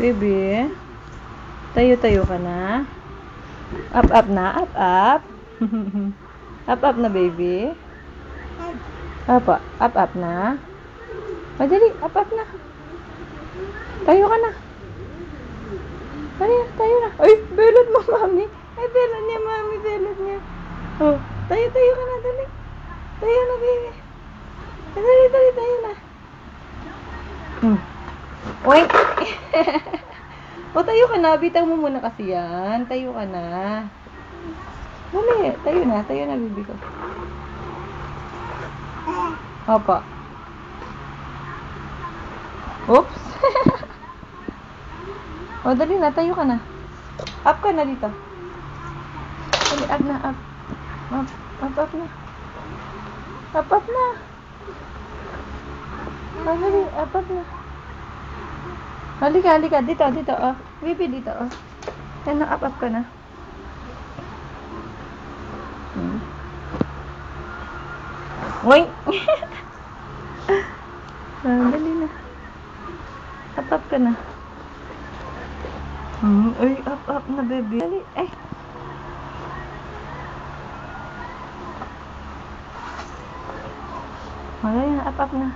Baby, tayo-tayo ka na? Up na? Up? Up na, baby? Up na? Madali, up na. Tayo ka na. Tayo na. Ay, belot mo, mami. Ay, belot niya, mami. Belot niya. Oh, tayo ka na, dali. Tayo na, baby. Dali, tayo na. Oy. O, tayo ka na. Bitaw mo muna kasi yan. Tayo ka na. Dali, tayo na, baby ko. Opo. Oops. O, dali na, tayo ka na. Up ka na dito. Dali, up na, up. Up na. Up na. O, dali, up na. Halika. Dito, oh. Baby, dito, oh. Yan na, up ka na. Oy! Dali na. Up ka na. Ay, up na, baby. Dali, ay. Wala yan, up na.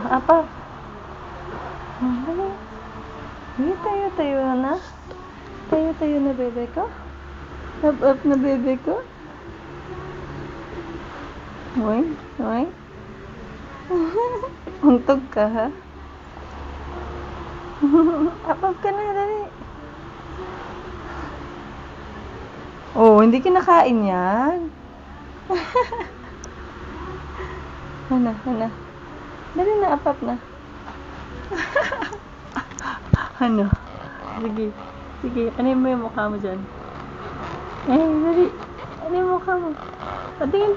Up. Dali. Tayo na. Tayo na, bebe ko. Up na, bebe ko. Oy. Untog ka, ha? Up ka na, dali. Oh, hindi kinakain yan. Hana. Dali na, up na. Ano? Sige. Ano yung mukha mo dyan? Dali. Ano yung mukha mo? Patingin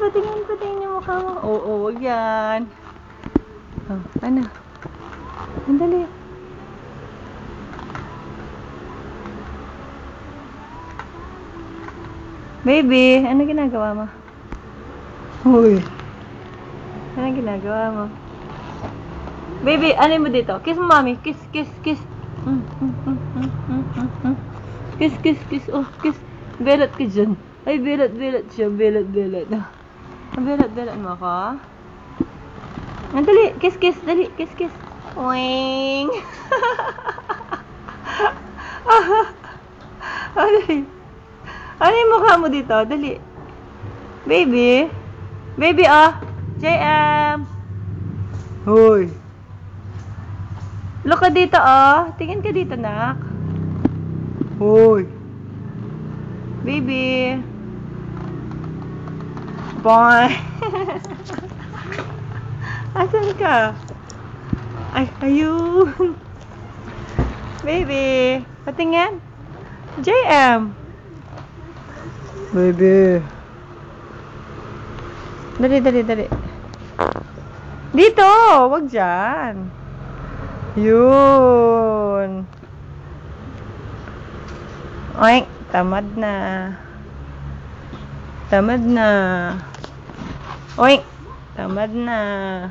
yung mukha mo. Oo, wag yan. Oh, ano? Dali. Baby, ano ginagawa mo? Uy. Ano ginagawa mo? Baby, ano mo dito? Kiss mo, mami. Kiss. Kiss. Oh, kiss. Belat ka dyan. Ay, belat siya. Belat. Belat mo ako? Dali. Kiss. Dali, kiss. Wing. Dali. Ano yung mukha mo dito? Dali. Baby, JM. Hoy. Look ka dito, Tingin ka dito, nak. Hoy. Baby. Boy. Asan ka? Ay, ayun. Baby. Patingin. JM. Baby. Dali. Dito, wag dyan. Yun. Oink, tamad na. Oink, tamad na.